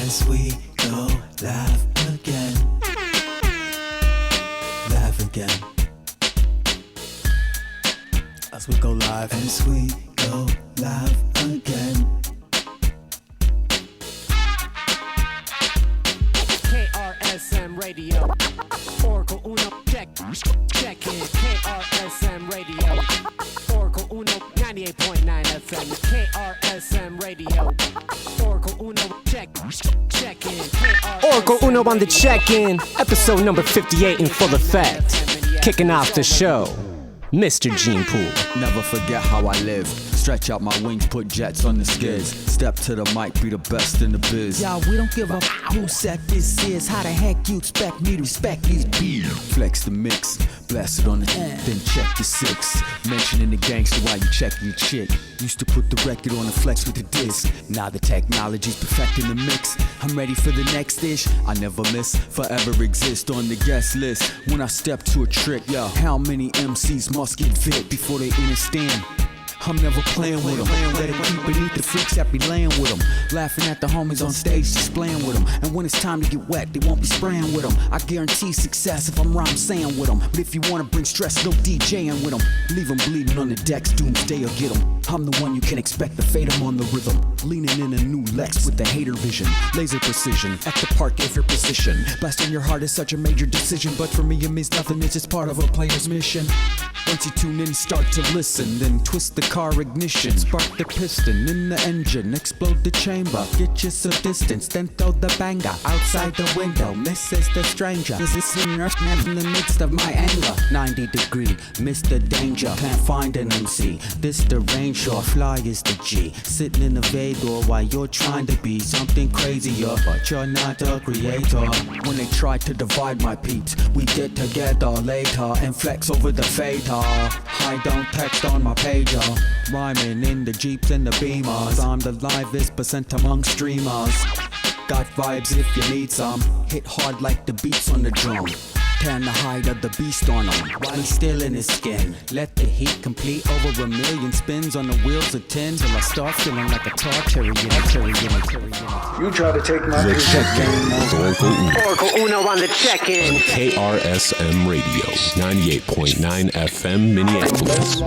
as we go live again. Live again. As we go live. As we go live again. KRSM Radio. Orikal Uno, check in. KRSM Radio. Orikal Uno, 98.9 FM. KRSM Radio. Orikal Uno, check in. Orikal Uno on the check-in, episode number 58 in full effect. Kicking off the show, Mr. Gene Poole. Never forget how I live. Stretch out my wings, put jets on the skids. Step to the mic, be the best in the biz. Y'all, we don't give a who said this is. How the heck you expect me to respect these beats? Flex the mix, blast it on the end, then check the six. Mentioning the gangster while you checking your chick. Used to put the record on the flex with the disc. Now the technology's perfecting the mix. I'm ready for the next dish. I never miss, forever exist on the guest list. When I step to a trick, yo, how many MCs must get fit before they understand? I'm never playing with them. Let it keep beneath the freaks that be laying with them. Laughing at the homies on stage, displaying with them. And when it's time to get wet, they won't be spraying with them. I guarantee success if I'm rhyme saying with them. But if you wanna bring stress, no DJing with them. Leave them bleeding on the decks, doomsday or get them. I'm the one you can expect to fade them on the rhythm. Leaning in a new Lex with the hater vision. Laser precision, at the park if your position. Blasting your heart is such a major decision. But for me it means nothing, it's just part of a player's mission. Once you tune in, start to listen, then twist the car ignition, spark the piston in the engine, explode the chamber, get you some distance, then throw the banger outside the window. Misses the stranger. This is in the midst of my anger. 90 degree, Mr. Danger. Can't find an MC. This the range, or fly is the G. Sitting in the Vador while you're trying to be something crazier, but you're not a creator. When they tried to divide my peeps, we get together later and flex over the fader. I don't text on my pager. Rhyming in the Jeeps and the Beamers. I'm the livest percent among streamers. Got vibes if you need some. Hit hard like the beats on the drum. Tan the hide of the beast on him while he's still in his skin. Let the heat complete over 1,000,000 spins on the wheels of 10 till I start feeling like a tar cherry. You try to take my check-in. Orikal Uno on the check-in. KRSM Radio, 98.9 FM, Minneapolis.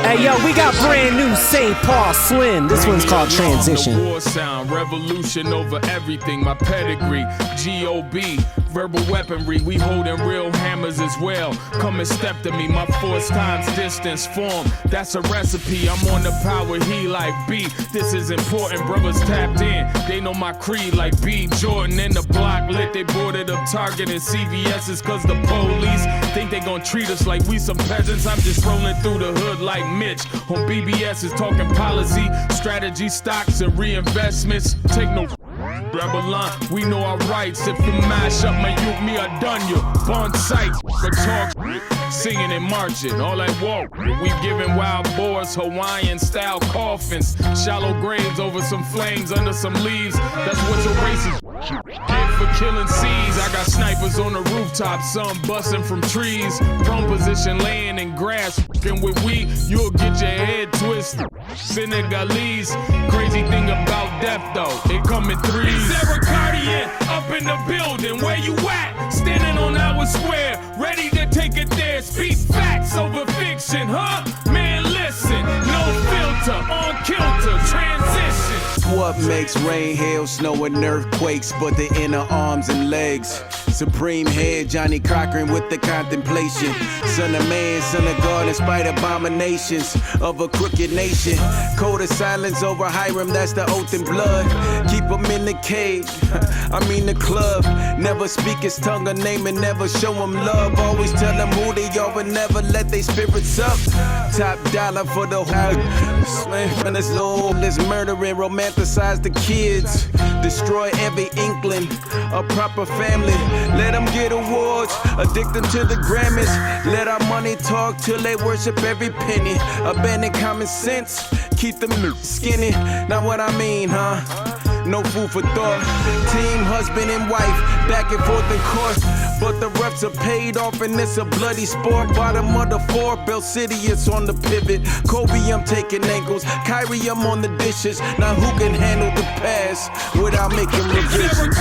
Hey yo, we got brand new St. Paul Slim. This one's called Transition. The war sound, revolution over everything. My pedigree, GOB, verbal weaponry. We holding real hammers as well. Come and step to me, my force times distance form. That's a recipe. I'm on the power, he like B. This is important, brothers tapped in. They know my creed like B. Jordan in the block lit. They boarded up Target and CVS's cause the police think they gon' treat us like we some peasants. I'm just rolling through the hood like Mitch on BBS is talking policy, strategy, stocks, and reinvestments. Take no Babylon, we know our rights. If you mash up my youth, me, I done you. Bond sight, but talk, singing and marching. All I walk, we giving wild boars Hawaiian style coffins. Shallow graves over some flames under some leaves. That's what your racist did for killing seeds. I got snipers on the rooftop, some busting from trees. Prone position, laying in grass. And with we, you'll get your head twisted. Senegalese, crazy thing about death though, it come in threes. Sarah Cartier up in the building, where you at? Standing on our square, ready to take it there. Speak facts over fiction, huh? Man, listen, no filter, on kilter, transition. What makes rain, hail, snow, and earthquakes but the inner arms and legs? Supreme head, Johnny Cochran with the contemplation. Son of man, son of God, in spite of abominations of a crooked nation. Code of silence over Hiram, that's the oath in blood. Keep him in the cage, I mean the club. Never speak his tongue or name and never show him love. Always tell them who they are and never let their spirits up. Top dollar for the whole. When it's old, let's murder and romanticize the kids. Destroy every inkling, a proper family. Let them get awards, addict them to the Grammys. Let our money talk till they worship every penny. Abandon common sense, keep them skinny. Not what I mean, huh? no food for thought. Team husband and wife, back and forth in court. But the refs are paid off and it's a bloody sport. Bottom of the fourth, Bell City is on the pivot. Kobe, I'm taking angles. Kyrie, I'm on the dishes. Now who can handle the pass without making revisions?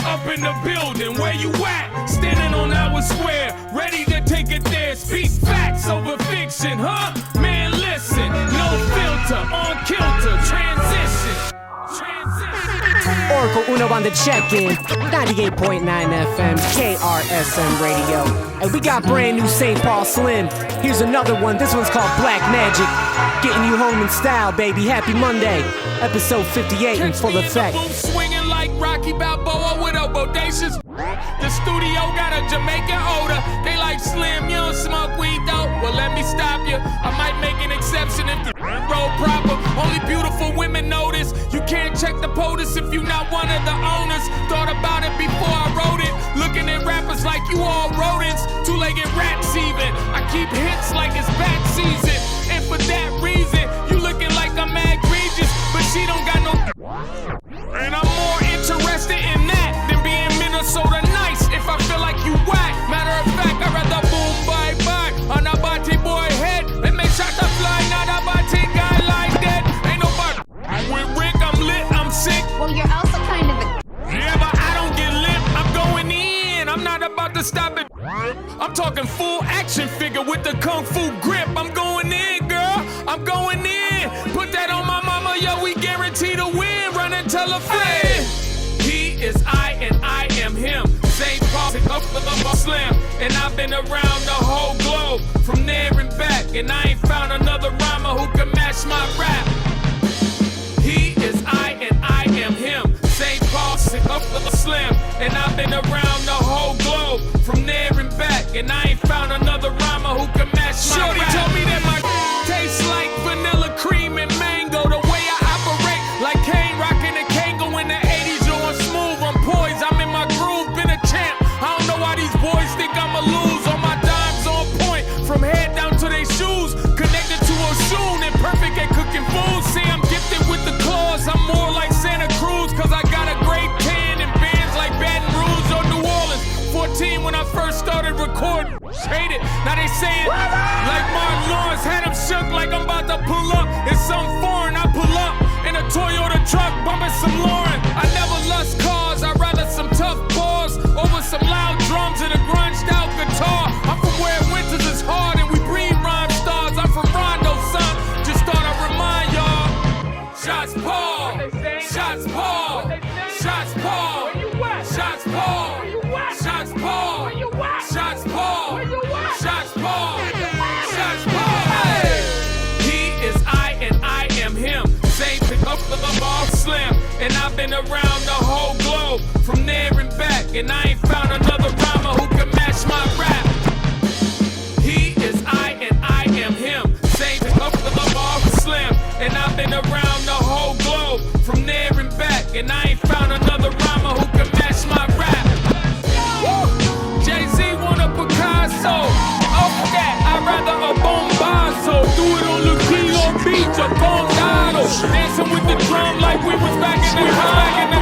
Up in the building, where you at? Standing on our square, ready to take it there. Speak facts over fiction, huh? Man, listen, no filter, on kilter, transition. Orikal Uno on the check-in, 98.9 FM, KRSM Radio. And we got brand new St. Paul Slim. Here's another one, this one's called Black Magic. Getting you home in style, baby. Happy Monday, episode 58 in full effect. Swinging like Rocky Balboa with a bodacious. The studio got a Jamaican odor. They like Slim, you don't smoke weed though. Well, let me stop you. I might make an exception if the road proper. Only beautiful women notice. You can't check the POTUS if you not one of the owners. Thought about it before I wrote it. Looking at rappers like you all rodents. Two-legged rats even. I keep hits like it's bat season. And for that reason, you looking like I'm mad egregious. But she don't got no. And I'm more interested in that than being Minnesota nice. If I feel like you whack. Matter of fact, I'd rather boom bye on a body boy head. And make shot the fly, not a body guy like that. Ain't nobody. With Rick, I'm lit, I'm sick. Well, you're also kind of a. Yeah, but I don't get lit. I'm going in. I'm not about to stop it. I'm talking full action figure with the kung fu grip. I'm going in, girl. I'm going in. Put that on my mama, yo. We guarantee to win. Run and tell a friend. He is I and I am him. St. Paul, Slim. And I've been around the whole globe, from there and back. And I ain't found another rhymer who can match my rap. He is I and I am him. St. Paul, Slim. And I've been around the whole globe, from there and back. And I ain't found another rhymer who can match my rap. Shorty told me that my tastes like vanilla cream and mango. The way I operate, like Kane rocking a Kango in the 80s. Yo, I'm smooth, I'm poised, I'm in my groove, been a champ. I don't know why these boys think I'ma lose. All my dimes on point, from head down to their shoes. Connected to Oshun and perfect at cooking food. See, I'm gifted with the claws, I'm more like Santa Cruz. Cause I got a great pen and bands like Baton Rouge or New Orleans. 14 when I first started recording. Hate it, now they saying like Martin Lawrence had him shook like I'm about to pull up. It's some foreign, I pull up in a Toyota truck, bumping some Lauren. I never lust cars, I'd rather some tough bars over some loud drums and a grunged out guitar. I'm from where winters is hard and we breed rhyme stars. I'm from Rondo, son, just thought I'd remind y'all. Shots Paul, shots Paul, shots Paul, shots Paul, shots Paul, shots Paul, shots Paul, shots Paul. Hey. He is I and I am him. St. Paul Slim. And I've been around the whole globe, from there and back. And I ain't found another rhymer who can match my rap. He is I and I am him. St. Paul Slim. And I've been around the whole globe, from there and back. And I ain't found another rhymer who can match my rap. Jay-Z want a Picasso. Oh, that, I'd rather a bombazo. Do it on the key or beach or condado. Dancing with the drum like we was back in the time.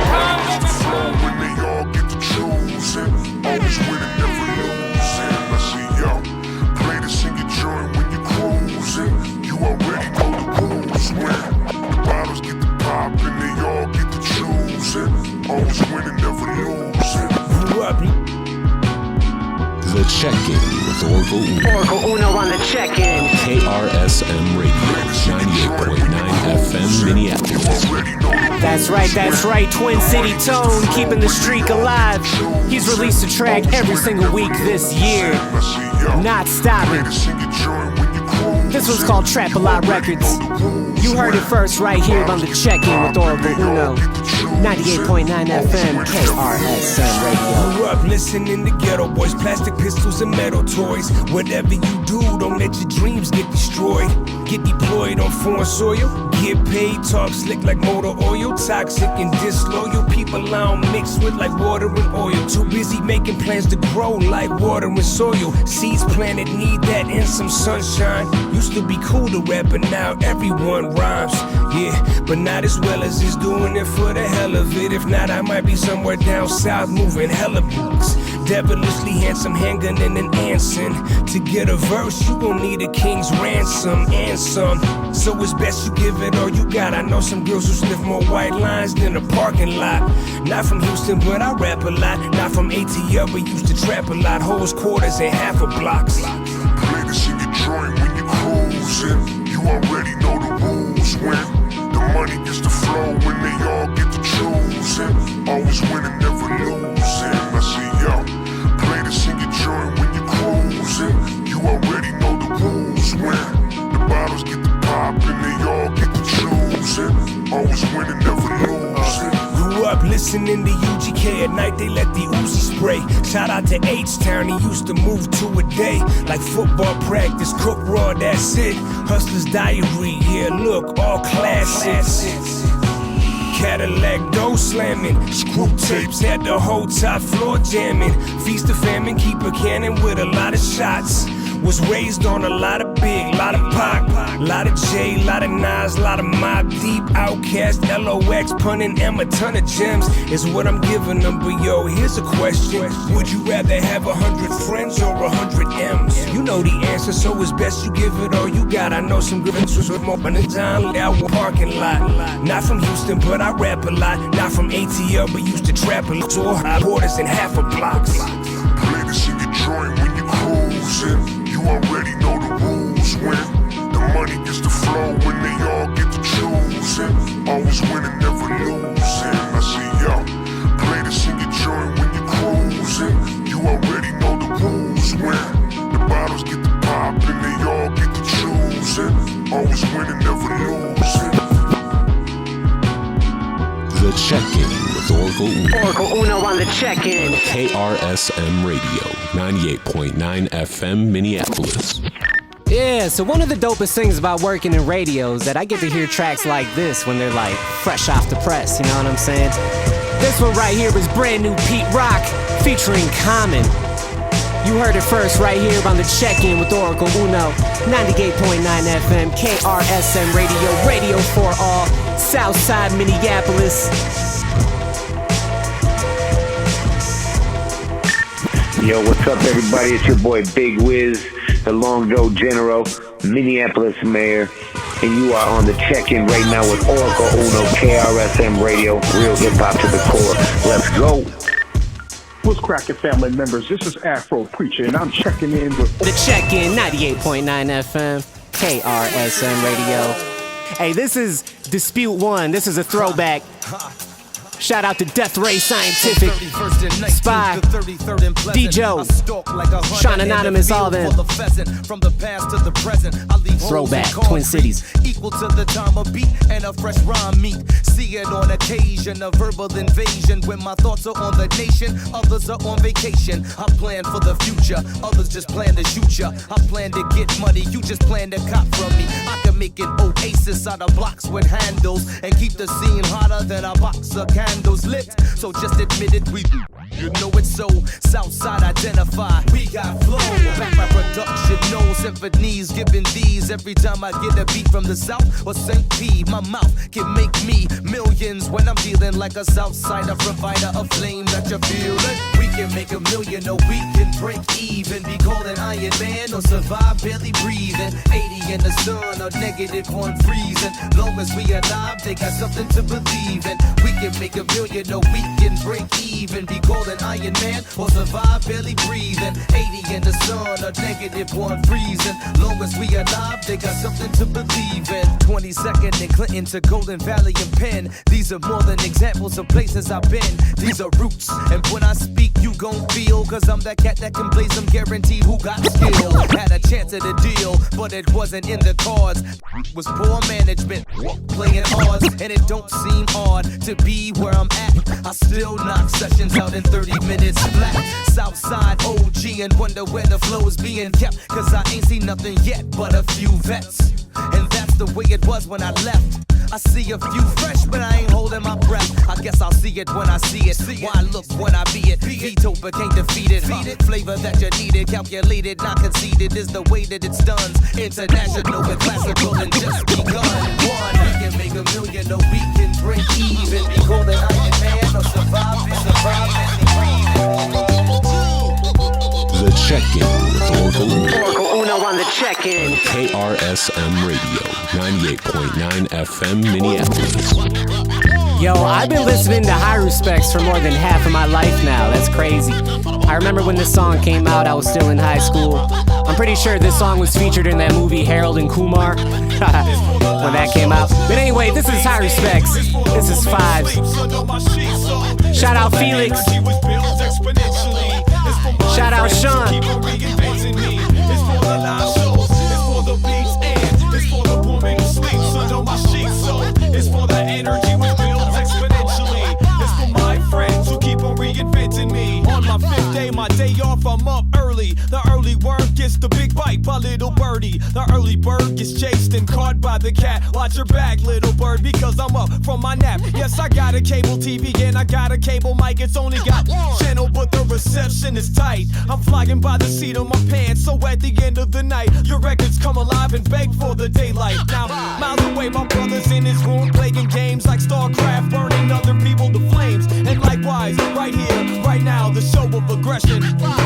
When they all get to choosing, always winning, never losing. I see y'all play to sing your joint when you're cruising. You already know the rules. When the bottles get the pop and they all get to choosing, always winning, never losing. The check-in with Orikal Uno. Orikal Uno on the check-in. KRSM Radio, 98.9 FM, Minneapolis. That's right, Twin City Tone, keeping the streak alive. He's released a track every single week this year. Not stopping. This one's called Trap A Lot Records. You heard it first right here on the check-in with Orikal Uno. 98.9 FM, KRSM Radio. Grew up listening to Ghetto Boys, plastic pistols and metal toys. Whatever you do, don't let your dreams get destroyed. Get deployed on foreign soil. Get paid, talk slick like motor oil. Toxic and disloyal people I don't mix with like water and oil. Too busy making plans to grow like water and soil. Seeds planted need that and some sunshine. Used to be cool to rap, but now everyone rhymes. Yeah, but not as well as he's doing it for the hell of it. If not, I might be somewhere down south moving hella books. Devilishly handsome handgun and an Anson. To get a verse, you gon' need a king's ransom and some. So it's best you give it all you got. I know some girls who sniff more white lines than a parking lot. Not from Houston, but I rap a lot. Not from ATL, but used to trap a lot. Hoes, quarters, and half a blocks. Play this in your joint when you cruising. You already know the rules when the money gets to flow, when they all get to choosing. Always winning, never losing. I see y'all. Play this in your joint when you cruising. You already know the rules when the bottles get to pop and they all get to choosing. Always winning, never losing. Grew up listening to UGK at night, they let the Uzi spray. Shout out to H-Town, he used to move to a day. Like football practice, cook raw, that's it. Hustler's diary, yeah, look, all classics. Cadillac dough slamming, screw tapes at the whole top floor jamming. Feast of famine, keep a cannon with a lot of shots. Was raised on a lot of big, lot of Pac, lot of J, lot of Nas, lot of Mob Deep, Outkast, LOX, Pun and M, a ton of gems is what I'm giving them. But yo, here's a question: would you rather have 100 friends or 100 M's? You know the answer, so it's best you give it all you got. I know some good answers with more than a John out parking lot. Not from Houston, but I rap a lot. Not from ATL, but used to trap a lot. So high quarters and half a blocks. Play this in your joint when you cruising. You already know the rules when the money gets to flow, when they all get to choosing. Always winning, never losing. I see y'all. Play this in your joint when you cruising. You already know the rules when the bottles get to pop and they all get to choosing. Always winning, never losing. The Check-In with Orikal Uno. Orikal Uno on the check-in. KRSM Radio, 98.9 FM, Minneapolis. Yeah, so one of the dopest things about working in radio is that I get to hear tracks like this when they're like fresh off the press, you know what I'm saying? This one right here is brand new Pete Rock featuring Common. You heard it first right here on the check-in with Orikal Uno, 98.9 FM, KRSM Radio, radio for all, Southside Minneapolis. Yo, what's up, everybody? It's your boy Big Wiz, the Long Joe General, Minneapolis Mayor, and you are on the check-in right now with Orikal Uno, KRSM Radio, real hip-hop to the core. Let's go. What's cracking, family members? This is Afro Preacher, and I'm checking in with The check-in, 98.9 FM, KRSM Radio. Hey, this is DisputeOne. This is a throwback. Shout out to Death Ray Scientific, Spy, D-Joe, Sean Anonymous, all them. Throwback, Twin Cities. Equal to the time of beat and a fresh rhyme meet. See it on occasion, a verbal invasion. When my thoughts are on the nation, others are on vacation. I plan for the future, others just plan to shoot ya. I plan to get money, you just plan to cop from me. I can make an oasis out of blocks with handles and keep the scene hotter than a box of candles lit. So just admit it, we do. You know it's so. Southside identify. We got flow. Back my production, no symphonies giving these every time I get a beat from the south or St. P. My mouth can make me millions when I'm dealing like a Southsider provider of flame that you feel it. We can make a million or we can break even. Be called an Iron Man or survive barely breathing. 80 in the sun or negative on freezing. Long as we alive, they got something to believe in. We can make a million or we can break even. Be called an Iron Man or survive barely breathing. 80 in the sun or negative on freezing. Long as we alive, they got something to believe in. 22nd and Clinton to Golden Valley and Penn. These are more than examples of places I've been. These are roots, and when I speak, you gon' feel. Cause I'm that cat that can blaze them, guaranteed who got skill. Had a chance at a deal, but it wasn't in the cards. Was poor management, playing odds. And it don't seem odd to be where I'm at. I still knock sessions out in 30 minutes flat. Southside OG and wonder where the flow is being kept. Cause I ain't seen nothing yet but a few vets. And that's the way it was when I left. I see a few fresh, but I ain't holding my breath. I guess I'll see it when I see it. Why look when I be it? Veto but can't defeat it. Flavor that you needed, calculated, not conceded, is the way that it's done. International and classical and just begun. One, we can make a million or check-in. KRSM Radio, 98.9 FM, Minneapolis. Yo, I've been listening to Heiruspecs for more than half of my life now. That's crazy. I remember when this song came out, I was still in high school. I'm pretty sure this song was featured in that movie Harold and Kumar when that came out. But anyway, this is Heiruspecs. This is Fives. Shout out Felix. Shout out Sean. It's for the energy which builds exponentially. It's for my friends who keep on reinventing me. On my fifth day, my day off, I'm up early. The early worm gets the big bite by little birdie. The early bird gets chased and caught by the cat. Watch your back, little bird, because I'm up from my nap. Yes, I got a cable TV and I got a cable mic. It's only got one channel, but the reception is tight. I'm flying by the seat of my pants, so at the end of the night, your records come alive and beg for the daylight. Now, miles away, my brother's in his room playing games like StarCraft, burning other people to flames. And likewise, right here, right now, the show of aggression.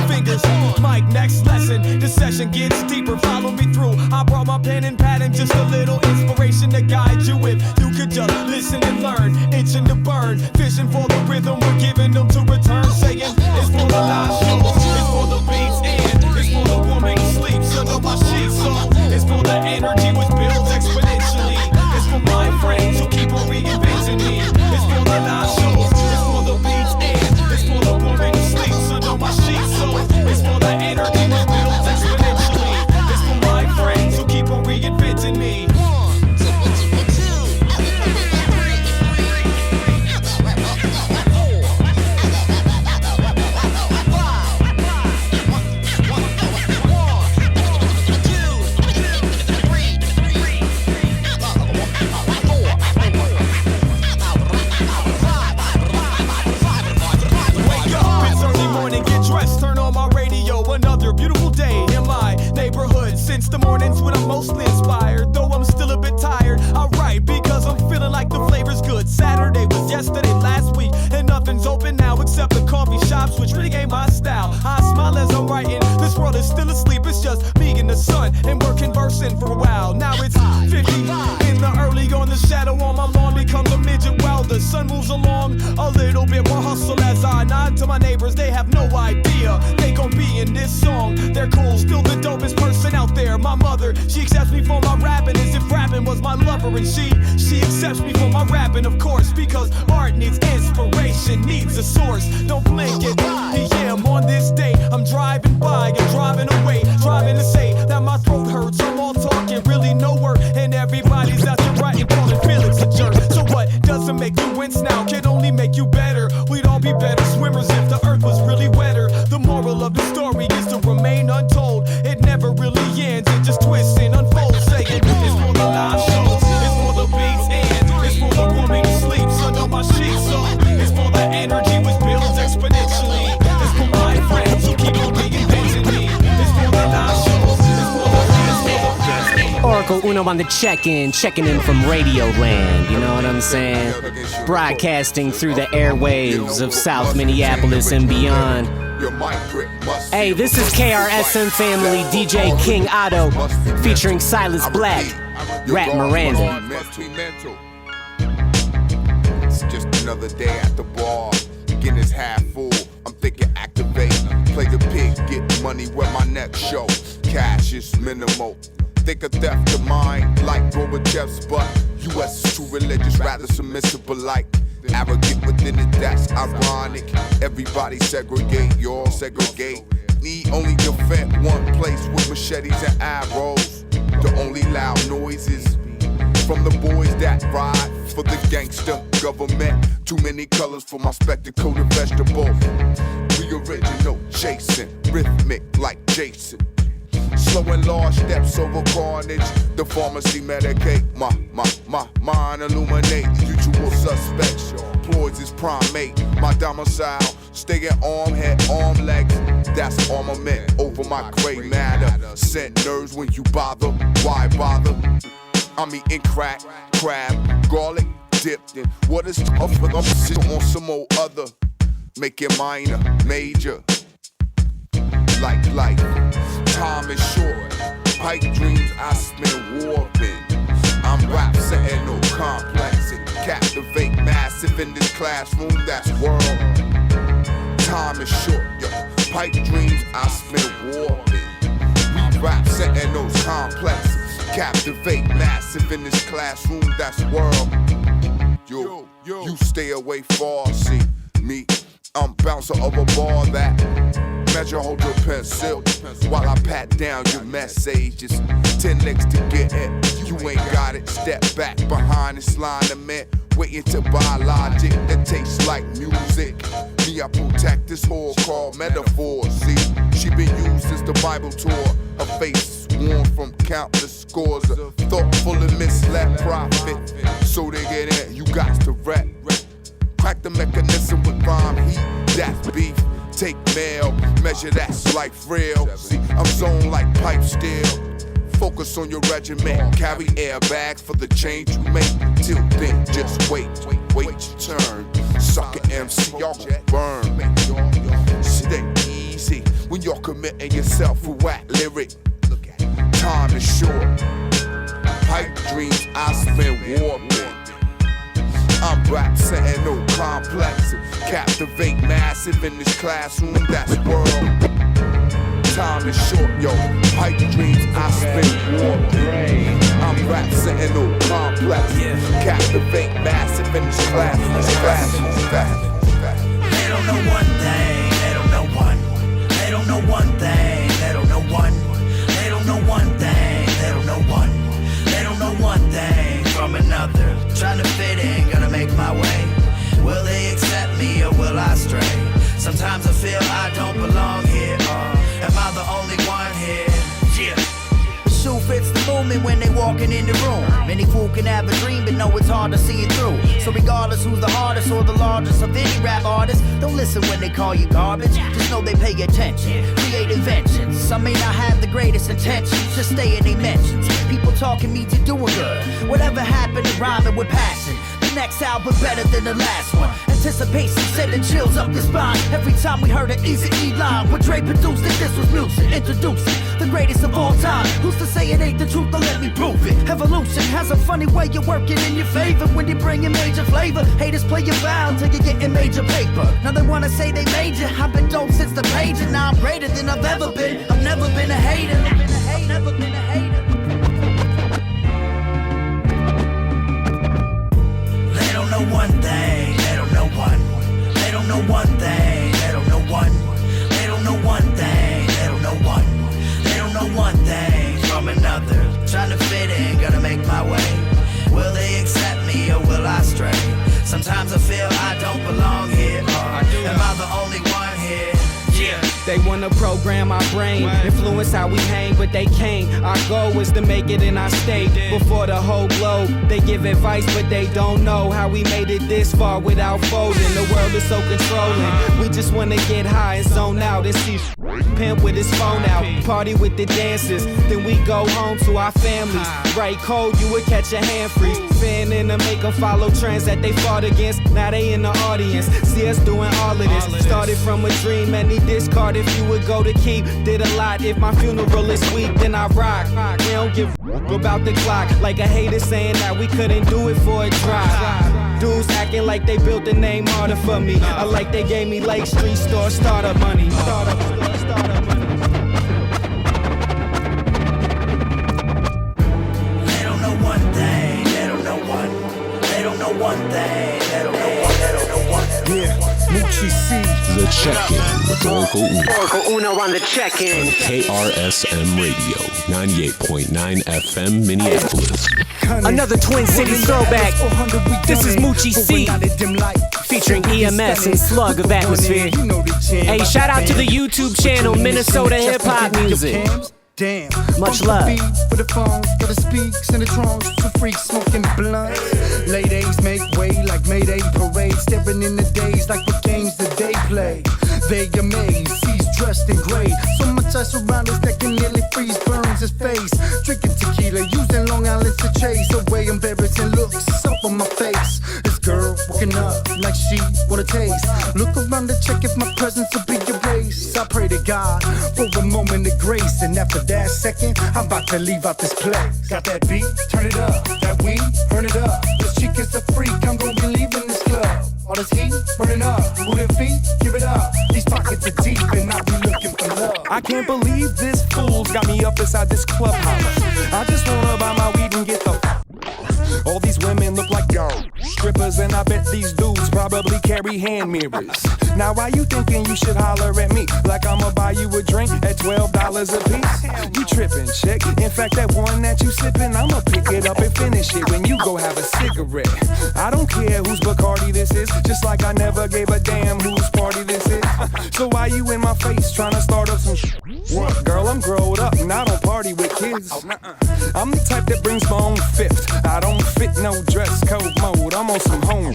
Fingers, mic, next lesson. The session gets deeper, follow me through. I brought my pen and pad and just a little inspiration to guide you. If you could just listen and learn, itching to burn, fishing for the rhythm, we're giving them to return. Saying it's for the live shows, it's for the beats and it's for the woman who sleeps under my sheets. So it's for the energy which builds exponentially. It's for my friends who keep on reinventing me. It's for the live shows, it's for the beats and it's for the woman who sleeps under my sheets. So it's for the energy which builds exponentially. It's for my friends who keep on reinventing me. Since the mornings when I'm mostly inspired, though I'm still a bit tired, I write because I'm feeling like the flavor's good. Saturday was yesterday, last week, and nothing's open now except the coffee shops, which really ain't my style. I smile as I'm writing, this world is still asleep, it's just me and the sun, and we're conversing for a while. Now it's 50 in the early on, the shadow on my lawn becomes a midget while the sun moves along. A little bit more hustle as I nod to my neighbors, they have no idea they gon' be in this song. They're cool, still the dopest person out there. My mother, she accepts me for my rapping as if rapping was my lover, and she accepts me for my rapping, of course, because art needs inspiration, needs a source. Don't blink it. Yeah, I'm on this day, I'm driving by and driving away, driving to say that my throat hurts. I'm all talking, really no word, and everybody's out there writing, calling Felix a jerk. So what doesn't make you wince now can only make you better. We'd all be better swimmers if the earth was really wetter. The moral of the story is to remain untold. It never really ends, it just twists and unfolds. Saying it's for the live shows, it's for the beats and it's for the woman who sleeps under my sheets. So it's for the energy which builds exponentially. It's for my friends who keep on reinventing me. It's for the live shows, it's for the beats. Orikal Uno on the check-in, checking in from Radio Land, you know what I'm saying? Broadcasting through the airwaves of South Minneapolis and beyond. Hey, this is KRSM family, DJ King Otto, featuring SILAS BLAK, Rap Miranda. It's just another day at the bar, Guinness half full, I'm thinking activate, play the pig, get money where my next show, cash is minimal. Think of theft of mine like Gorbachev's, but U.S. is too religious, rather submissive, but like arrogant within it, that's ironic. Everybody segregate, y'all segregate. Need only defend one place with machetes and arrows. The only loud noises from the boys that ride for the gangster government. Too many colors for my spectacle to vegetable. We original, chasing, rhythmic like Jason. Slow and large steps over carnage. The pharmacy medicate. My mind illuminate. Usual suspects. Ploys is primate. My domicile. Stay at arm, head, arm, legs. That's armament over my gray matter. Scent nerves when you bother. Why bother? I'm eating crack, crab, garlic, dipped in what is tough, but I'm sitting on some old other. Make it minor, major. Like life, time is short. Pipe dreams I spend warping. I'm rap setting no complex. It captivate massive in this classroom, that's world. Time is short, yo. Pipe dreams I spend warping. We rap setting those complexes. Captivate massive in this classroom, that's world. Yo, you stay away far, see me. I'm bouncer of a ball that measure, hold your pencil while I pat down your messages. 10 next to get it, you ain't got it. Step back behind this line of men, waiting to buy logic that tastes like music. Me, I protect this whore called metaphor. See, she been used since the Bible tore. Her face is worn from countless scores of thoughtful and misled prophet. So they get in, you got to rap. Crack the mechanism with rhyme heat, that's beef. Take mail, measure that's life real. See, I'm zoned like pipe steel. Focus on your regiment, carry airbags for the change you make. Till then, just wait your turn. Sucker MC, y'all gon' burn. Shit ain't easy when you're committing yourself for whack lyric. Time is short. Pipe dreams I spend warping. I'm rap setting no complex. Captivate massive in this classroom, that's world. Time is short, yo. Pipe dreams I spend warping. I'm rap setting no complex. Captivate massive in this classroom, They don't know one thing, they don't know one. They don't know one thing, they don't know one. They don't know one thing, they don't know one. They don't know one thing from another. Trying to fit in, gonna make my way. Will they accept me or will I stray? Sometimes I feel I don't belong here. Am I the only one here? Yeah. The shoe fits the movement when they walking in the room. Any fool can have a dream, but know it's hard to see it through. So regardless who's the hardest or the largest of any rap artist, don't listen when they call you garbage. Just know they pay attention, create inventions. Some may not have the greatest intentions, just stay in their mentions. People talking means you're doing good. Whatever happened to rhyming with passion. The next album better than the last one. Anticipation sending chills up your spine. Every time we heard an easy E line, what Dre produced it, this was music. Introducing the greatest of all time. Who's to say it ain't the truth? But let me prove it. Evolution has a funny way of working in your favor when you bring in major flavor. Haters play your foul till you get in major paper. Now they wanna say they major. I've been dope since the page, and now I'm greater than I've ever been. I've never been a hater. Never been a hater. They don't know one thing, they don't know one. They don't know one thing, they don't know one. They don't know one thing, they don't know one. They don't know one thing from another. Trying to fit in, gonna make my way. Will they accept me or will I stray? Sometimes I feel I don't belong here. Am I the only one here? Yeah. They wanna program our brain, influence how we hang, but they can't. Our goal is to make it in our state before the whole globe. They give advice, but they don't know how we made it this far without folding. The world is so controlling. We just wanna get high and zone out and see pimp with his phone out, party with the dancers, then we go home to our families. Right cold, you would catch a hand freeze. Fan in to make them follow trends that they fought against. Now they in the audience, see us doing all of this. Started from a dream, many discard if you would go to keep. Did a lot, if my funeral is weak, then I rock. We don't give about the clock, like a hater saying that we couldn't do it for a drive. Dudes acting like they built the name harder for me, or like they gave me Lake Street store startup money. Startup money. They don't know one thing, they don't know one. They don't know one thing, they don't know one. They don't know one. Yeah, MOOCHY C. The Check-In with Orikal Uno. Orikal Uno on the check-in. KRSM Radio, 98.9 FM, Minneapolis. Another Twin Cities throwback. This is MOOCHY C, featuring EMS and SLUG of Atmosphere. Hey, shout out to the YouTube channel Minnesota Hip Hop Music. Damn. Much love. For the phones, for the speaks and the drones, for freaks smoking blunts. Ladies make way like Mayday parade, staring in the days like what games that they play. They amaze, he's dressed in gray. So much ice around us that can nearly freeze, burns his face. Drinking tequila, using Long Island to chase away embarrassing looks up on my face. This girl walking up like she wanna taste. Look around to check if my presence will be erased. I pray to God for a moment of grace. And after that second, I'm about to leave out this place. Got that beat? Turn it up. That weed? Burn it up. This chick is a freak, I'm gonna be leaving this club. All this heat? Burning up. Moving feet? Give it up. These pockets are deep and I'll be looking for love. I can't believe this fool's got me up inside this clubhouse. I just wanna buy my weed and get the all these women look like strippers, and I bet these dudes probably carry hand mirrors. Now why you thinking you should holler at me like I'ma buy you a drink at $12 a piece? You tripping, chick. In fact, that one that you sipping, I'ma pick it up and finish it when you go have a cigarette. I don't care whose Bacardi this is, just like I never gave a damn whose party this is. So why you in my face trying to start up some shit? What, girl, I'm growed up and I don't party with kids. I'm the type that brings my own fifth. I don't fit no dress code mode, I'm on some home.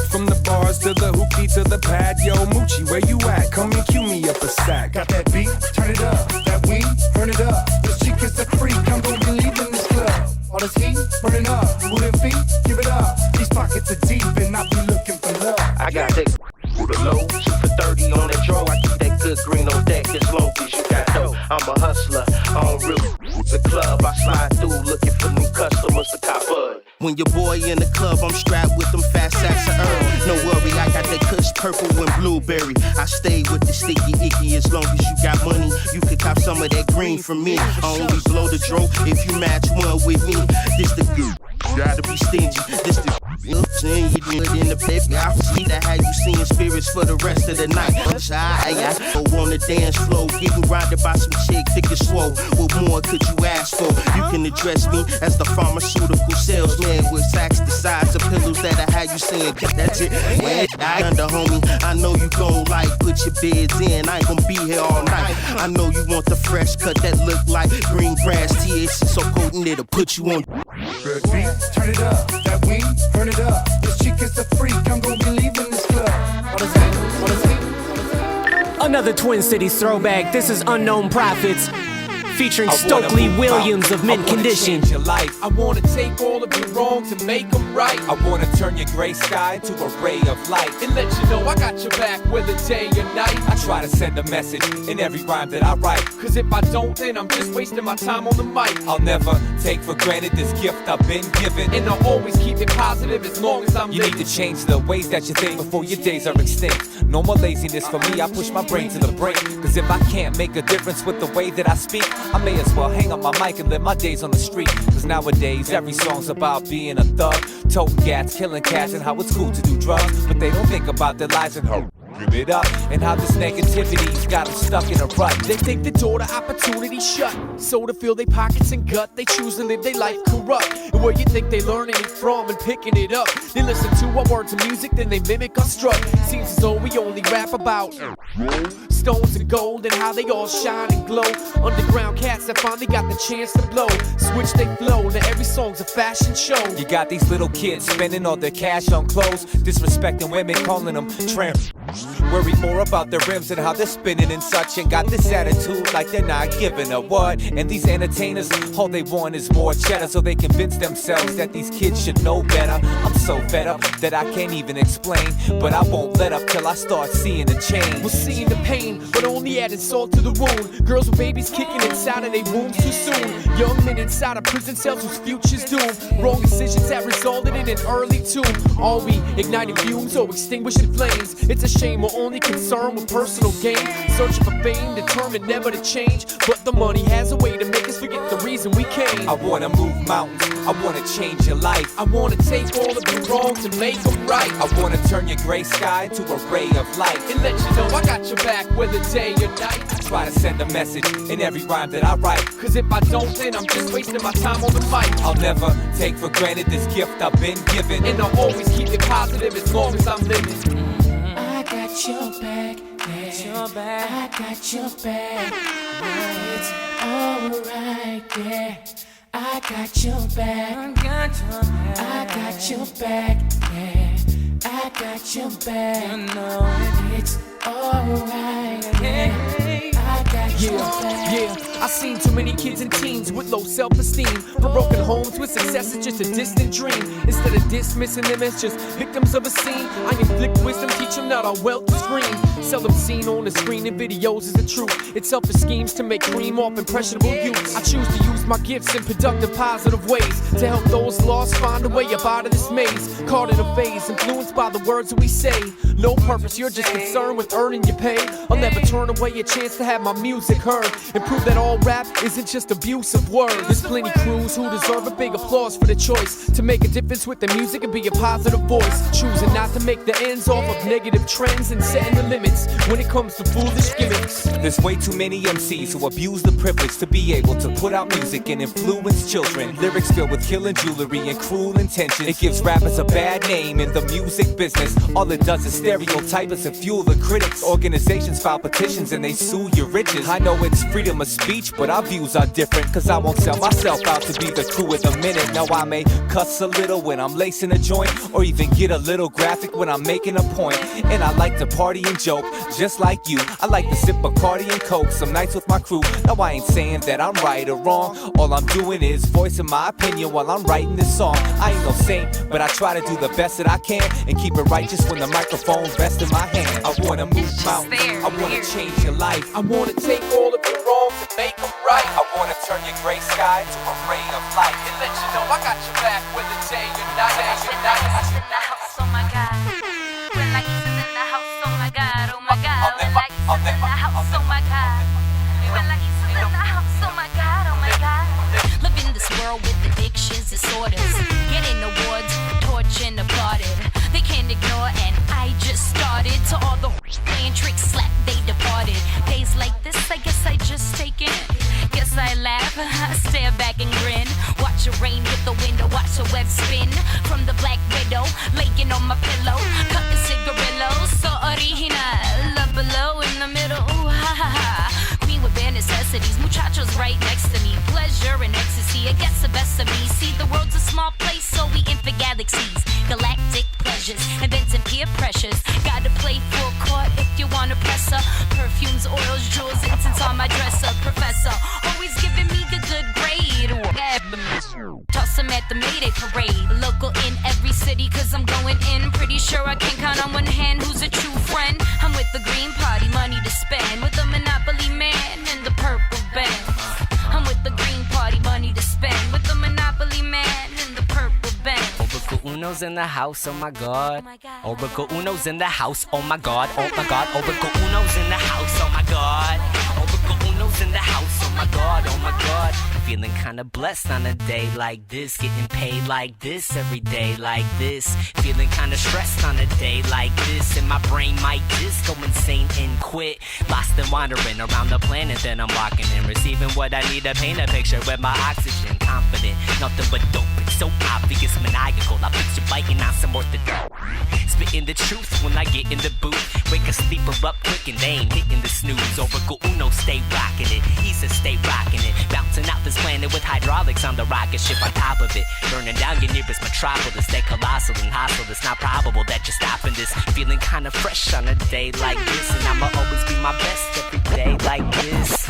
From the bars to the hoopty to the pad, yo, Moochie, where you at? Come and cue me up a sack. Got that beat? Turn it up. That weed? Burn it up. This chick is a freak, I'm gonna be leaving this club. All this heat? Burning up. Moving feet? Give it up. These pockets are deep and I'll be looking for love. I got that with a low, shoot for 30 on that draw. I keep that good green on deck as long as you got dough. I'm a hustler, I don't really the club. I slide through looking for new customers to cop bud. When your boy in the club, I'm strapped with them fat sacks of herb. No worry, I got that kush purple and blueberry. I stay with the sticky icky as long as you got money. You can cop some of that green from me. I only blow the dro if you match one with me. This the good. Gotta be stingy. This the saying you do it in the baby. I see that how you seeing spirits for the rest of the night. I go on the dance floor, getting rounded by some chick thick and swole. What more could you ask for? You can address me as the pharmaceutical salesman with sacks the size of pillows that I have you saying. That's it. I under homie. I know you gon' like put your beds in. I ain't gon' be here all night. I know you want the fresh cut that look like green grass. THC so potent it'll put you on. Good beat, turn it up. That weed, burn it up. This chick is a freak, I'm gonna be leaving this club. All this heat, all this heat. Another Twin Cities throwback. This is Unknown Prophets, featuring Stokely Williams of Mint Condition. Your life. I wanna take all of your wrongs and make them right. I wanna turn your gray sky to a ray of light and let you know I got your back whether day or night. I try to send a message in every rhyme that I write, cause if I don't, then I'm just wasting my time on the mic. I'll never take for granted this gift I've been given, and I'll always keep it positive as long as I'm living. You need to change the ways that you think before your days are extinct. No more laziness for me, I push my brain to the brink, cause if I can't make a difference with the way that I speak, I may as well hang up my mic and live my days on the street. Cause nowadays every song's about being a thug, toting gats, killing cats, and how it's cool to do drugs. But they don't think about their lives and how give it up, and how this negativity's got them stuck in a rut. They think the door to opportunity shut, so to fill their pockets and gut, they choose to live their life corrupt. And where you think they learning it from and picking it up, they listen to our words of music, then they mimic our strut. Seems as though we only rap about stones and gold and how they all shine and glow. Underground cats that finally got the chance to blow, switch they flow, now every song's a fashion show. You got these little kids spending all their cash on clothes, disrespecting women, calling them tramp. Worry more about their rims and how they're spinning and such, and got this attitude like they're not giving a what. And these entertainers, all they want is more cheddar, so they convince themselves that these kids should know better. I'm so fed up that I can't even explain, but I won't let up till I start seeing the change. We're seeing the pain, but only adding salt to the wound. Girls with babies kicking inside of their wombs too soon. Young men inside of prison cells whose future's doomed. Wrong decisions that resulted in an early tomb. Are we igniting fumes or extinguishing flames? It's a shame we're only concerned with personal gain, searching for fame, determined never to change. But the money has a way to make us forget the reason we came. I wanna move mountains, I wanna change your life. I wanna take all of your wrongs and make them right. I wanna turn your gray sky to a ray of light and let you know I got your back whether day or night. I try to send a message in every rhyme that I write, cause if I don't, then I'm just wasting my time on the mic. I'll never take for granted this gift I've been given, and I'll always keep it positive as long as I'm living. I got your back, yeah. I got your back, yeah. It's alright, yeah. I got your back, I got your back, yeah. I got your back, you know it's alright, yeah. I got your back. Yeah, I've seen too many kids and teens with low self-esteem, from broken homes with success is just a distant dream. Instead of dismissing them as just victims of a scene, I inflict wisdom, teach them not on wealth to scream. Seldom seen on the screen in videos is the truth. It's selfish schemes to make cream off impressionable youths. I choose to use my gifts in productive, positive ways to help those lost find a way up out of this maze. Caught in a phase, influenced by the words that we say. No purpose, you're just concerned with earning your pay. I'll never turn away a chance to have my music heard and prove that all rap isn't just abusive words. There's plenty crews who deserve a big applause for the choice to make a difference with their music and be a positive voice. Choosing not to make the ends off of negative trends and setting the limits when it comes to foolish gimmicks. There's way too many MCs who abuse the privilege to be able to put out music and influence children. Lyrics filled with killing jewelry and cruel intentions. It gives rappers a bad name in the music business. All it does is stereotype us and fuel the critics. Organizations file petitions and they sue your riches. I know it's freedom of speech, but our views are different, cause I won't sell myself out to be the crew of the minute. Now I may cuss a little when I'm lacing a joint, or even get a little graphic when I'm making a point. And I like to party and joke, just like you. I like to sip Bacardi and Coke some nights with my crew. Now I ain't saying that I'm right or wrong, all I'm doing is voicing my opinion while I'm writing this song. I ain't no saint, but I try to do the best that I can and keep it righteous when the microphone rests in my hand. I wanna move mountains, I wanna change your life, I wanna take all of your wrongs and make them right. I wanna turn your gray sky to a ray of light and let you know I got your back whether day or night. Oh my God, when like he's in the house, oh my God, oh my God, when like he's in the house, oh my God, when like he's in the house, oh my God, oh my God. Live in this world with addictions, disorders, getting awards, torch and applauded. They can't ignore, and I just started to all the playing tricks, slap, they departed. Days like this, I guess I just take it. Guess I laugh, stare back and grin. Watch it rain with the window, watch the web spin. From the black widow, laying on my pillow, cutting cigarillos, so original. Love below in the middle, ooh ha ha ha. Queen with bare necessities, muchachos right next to me. Pleasure and ecstasy, it gets the best of me. See, the world's a small place, so we in for galaxies. Galactic pleasures, inventing peer pressures. Gotta play full court if you wanna press her. Perfumes, oils, jewels, incense on my dresser. Professor, always giving me a good grade. Toss him at the Mayday parade. Local in every city, cause I'm going in. Pretty sure I can count on one hand who's a true friend. I'm with the Green Party, money to spend. With the Monopoly man and the purple band. I'm with the Green Party, money to spend. With the Monopoly man and the purple band. Orikal Uno's in the house, oh my God. Orikal Uno's in the house, oh my God, oh my God. Orikal Uno's in the house, oh my God. Orikal Uno's in the house, oh my God, oh my God. Feeling kinda blessed on a day like this, getting paid like this every day like this. Feeling kinda stressed on a day like this, and my brain might just go insane and quit. Lost and wandering around the planet, then I'm walking and receiving what I need to paint a picture with my oxygen. Confident, nothing but dope, it's so obvious, maniacal. I fix your biting on some more to do. Spitting the truth when I get in the booth. Wake a sleeper up quick and they ain't hitting the snooze. Orikal Uno stay rocking it, Issa stay rocking it. Bouncing out this planet with hydraulics on the rocket ship on top of it. Burning down your nearest metropolis. They colossal and hostile. It's not probable that you're stopping this. Feeling kinda fresh on a day like this, and I'ma always be my best every day like this.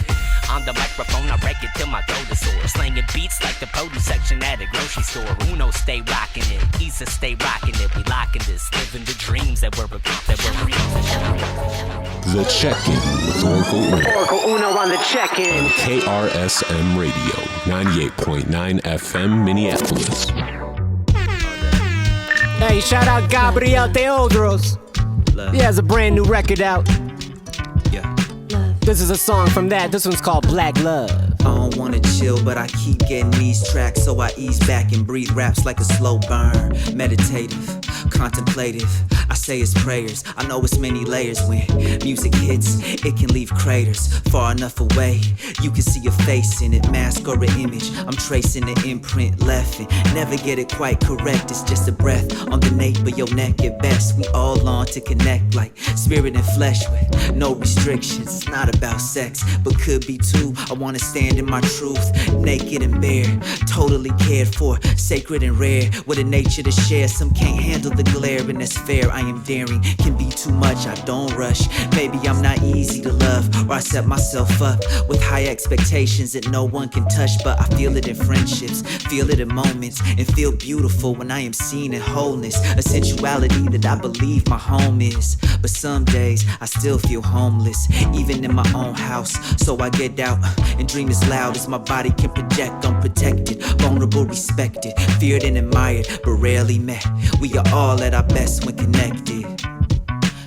On the microphone, I wreck it till my throat is sore. Slanging beats like the produce section at a grocery store. Uno stay rocking it, Issa stay rocking it. We locking this, living the dreams that we're real. The Check-In with Orikal Uno. Orikal Uno on the check-in. KRSM Radio, 98.9 FM, Minneapolis. Hey, shout out Gabriel Teodros. He has a brand new record out. This is a song from that. This one's called Black Love. I don't wanna chill, but I keep getting these tracks, so I ease back and breathe raps like a slow burn. Meditative, contemplative, I say it's prayers. I know it's many layers. When music hits, it can leave craters. Far enough away, you can see a face in it, mask or an image. I'm tracing the imprint left and never get it quite correct. It's just a breath on the nape of your neck at best. We all long to connect like spirit and flesh with no restrictions. It's not about sex, but could be too. I wanna stand in my truth, naked and bare, totally cared for, sacred and rare, with a nature to share. Some can't handle the glare, and that's fair. I am daring can be too much, I don't rush. Maybe I'm not easy to love, or I set myself up with high expectations that no one can touch. But I feel it in friendships, feel it in moments, and feel beautiful when I am seen in wholeness. A sensuality that I believe my home is. But some days I still feel homeless, even in my own house. So I get out and dream as loud as my body can project. Unprotected, vulnerable, respected, feared and admired, but rarely met. We are all at our best when connected.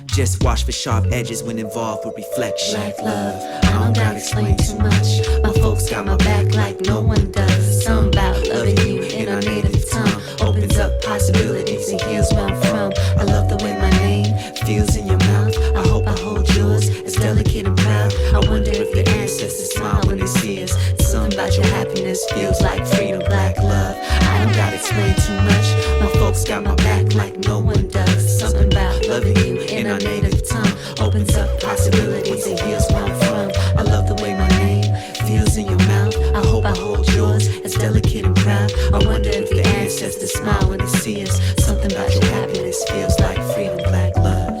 Just watch for sharp edges when involved with reflection. Black love, I don't gotta explain too much. My folks got my back like no one does. Something about loving you in our native tongue opens up possibilities and here's where I'm from. I love the way my name feels in your mouth. I hope I hold yours as delicate and proud. I wonder if your ancestors smile when they see us. Something about your happiness feels like freedom. Black love, I don't gotta explain too much. My folks got my back like no one does. Something about loving you in our native tongue opens up possibilities and here's where I'm from. I love the way my name feels in your mouth. I hope I hold yours as delicate and proud. I wonder if your ancestors smile when they see us. Something about your happiness feels like freedom. Black love.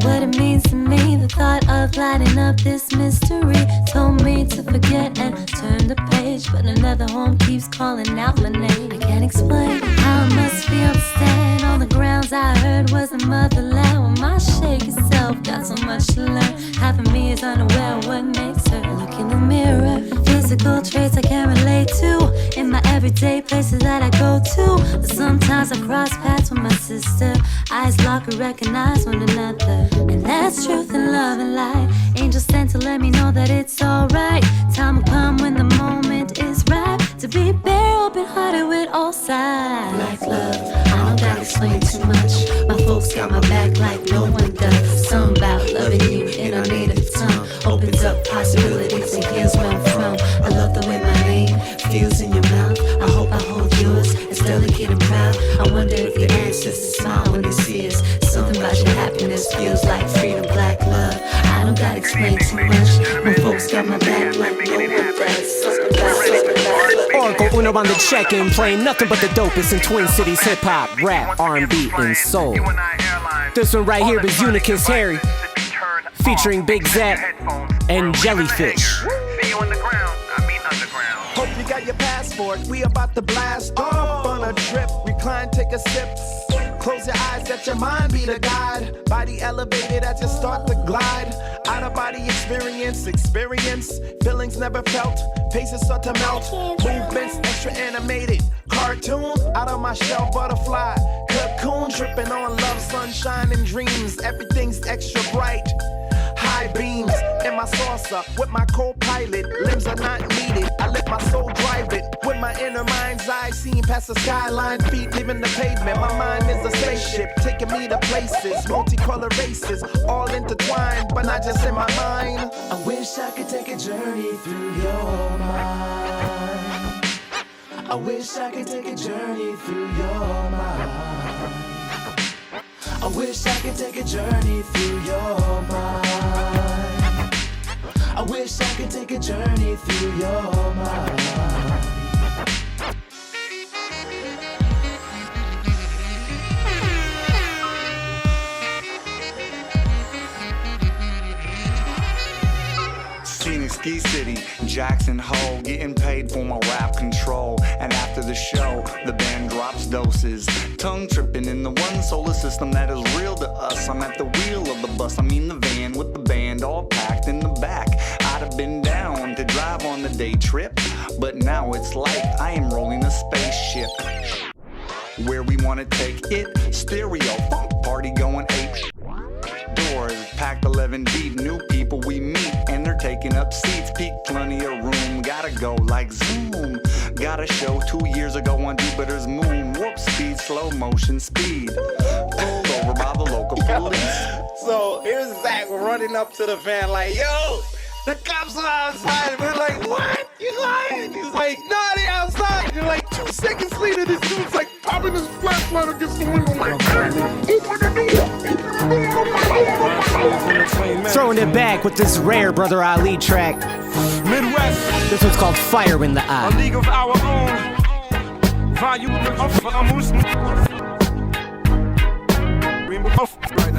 What it means to me, the thought of lighting up this mystery told me to forget and turn the page, but another home keeps calling out my name. I can't explain how it must feel to stand on the grounds I heard was the motherland. When my shaky self got so much to learn, half of me is unaware of what makes her. Look in the mirror, physical traits I can relate to in my everyday places that I go to. But sometimes I cross paths with my sister, eyes lock or recognize one another. And that's truth and love and light. Angels sent to let me know that it's alright. Time will come when the moment is right to be bare, open-hearted with all sides. Black love, I don't gotta explain too much. My folks got my back like no one does. Something about loving you in our native tongue opens up possibilities and here's where I'm from. I love the way my name feels in your mouth. I hope I hold yours as delicate and proud. I wonder if your ancestors smile when they see us. Something about your happiness feels like freedom. Black love, I don't gotta explain too much. My folks got my back like no one does. Something about Orikal Uno on the check-in, playing nothing but the dopest in Twin Cities hip-hop, rap, R&B, and soul. This one right here is Unicus Harry, featuring Big Zap and Jellyfish. Hope you got your passport, we about to blast off on a trip. Recline, take a sip. Close your eyes, let your mind be the guide. Body elevated as you start to glide. Out of body experience, feelings never felt. Faces start to melt, movements extra animated. Cartoon, out of my shell, butterfly. Cocoon, tripping on love, sunshine, and dreams. Everything's extra bright. High beams in my saucer with my co-pilot. Limbs are not needed. I let my soul drive it with my inner mind's eye, seeing past the skyline. Feet leaving the pavement. My mind is a spaceship taking me to places, multicolored races, all intertwined, but not just in my mind. I wish I could take a journey through your mind. I wish I could take a journey through your mind. I wish I could take a journey through your mind. I wish I could take a journey through your mind. Phoenix Ski City, Jackson Hole, getting paid for my rap control. And after the show, the band drops doses. Tongue tripping in the one solar system that is real to us. I'm at the wheel of the bus, I mean the van with the band all packed in the back. I'd have been down to drive on the day trip, but now it's like I am rolling a spaceship. Where we wanna take it, stereo, funk party going ape. Doors packed 11 deep, new people we meet, and they're taking up seats. Peak, plenty of room, gotta go like zoom. Got a show 2 years ago on Jupiter's moon. Warp speed, slow motion speed. Pulled over by the local police. So here's Zach running up to the van like, yo, the cops are outside. We're like, what? You lying? He's like, no, they outside. You're like, 2 seconds later, this dude's like popping his flashlight against the window like, open the door. Throwing it back with this rare Brother Ali track. Midwest. This one's called Fire in the Eye. A league of our own. Volume of right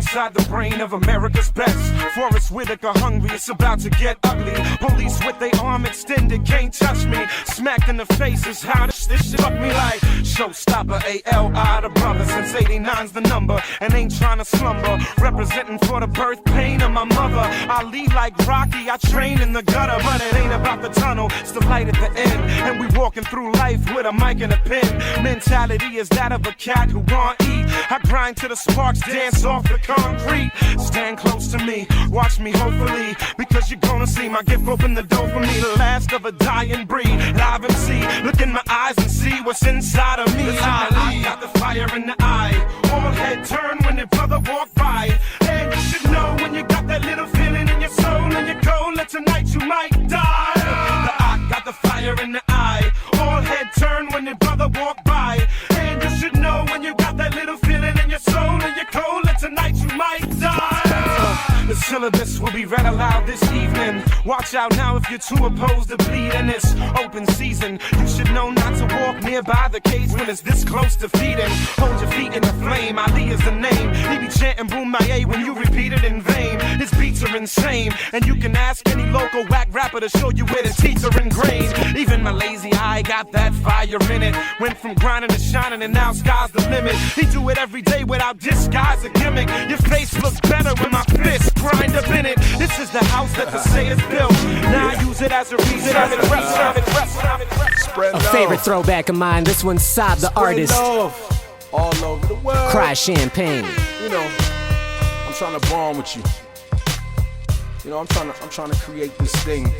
inside the brain of America's best. Forrest Whitaker hungry, it's about to get ugly. Police with their arm extended, can't touch me. Smacked in the face is how this shit fuck me like showstopper, A-L-I, the brother. Since 89's the number, and ain't trying to slumber. Representing for the birth pain of my mother. I lead like Rocky, I train in the gutter. But it ain't about the tunnel, it's the light at the end. And we walking through life with a mic and a pen. Mentality is that of a cat who won't eat. I grind to the sparks, dance off the concrete. Stand close to me, watch me hopefully, because you're gonna see my gift open the door for me. The last of a dying breed, live MC. Look in my eyes and see what's inside of me. I got the fire in the eye. All head turn when the brother walk by. And you should know when you got that little feeling in your soul and you're cold, that tonight you might die. I got the fire in the eye. All head turn when the brother walk by. And you should know when you got that little feeling in your soul and you're cold, that tonight you might die. The syllabus will be read aloud this evening. Watch out now if you're too opposed to bleed in this open season. You should know not to walk nearby the cage when it's this close to feeding. Hold your feet in the flame, Ali is the name. He be chanting boom my A when you repeat it in vain. His beats are insane, and you can ask any local whack rapper to show you where the teeth are ingrained. Even my lazy eye got that fire in it. Went from grinding to shining and now sky's the limit. He do it every day without disguise or gimmick. Your face looks better when my fist grind up in it. This is the house that the sayers built. Now I use it as a reason. A favorite throwback of mine. This one's Saab the artist. All over the world. Cry Champagne. You know, I'm trying to bond with you. You know, I'm trying to create this thing.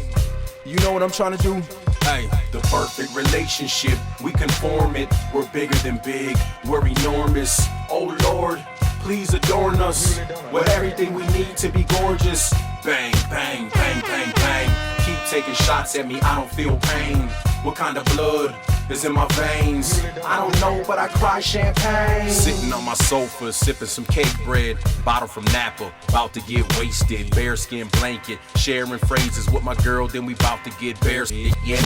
You know what I'm trying to do? Hey, the perfect relationship, we can form it. We're bigger than big, we're enormous. Oh Lord, please adorn us with everything we need to be gorgeous. Bang, bang, bang, bang, bang. Keep taking shots at me, I don't feel pain. What kind of blood is in my veins? I don't know, but I cry champagne. Sitting on my sofa, sipping some cake bread. Bottle from Napa, about to get wasted. Bearskin blanket, sharing phrases with my girl, then we about to get bearskin. Yeah,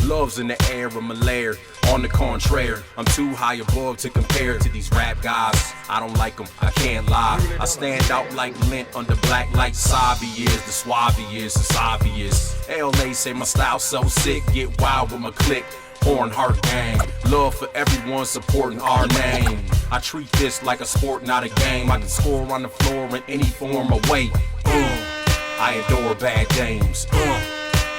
love's in the air, I'm a lair. On the contrary, I'm too high above to compare to these rap guys. I don't like them, I can't lie. I stand out like lint under black lights. Obvious, the suaviest, it's obvious. LA say my style so sick, get wild with my clique. Horn Heart Gang, love for everyone supporting our name. I treat this like a sport, not a game. I can score on the floor in any form or way. I adore bad dames.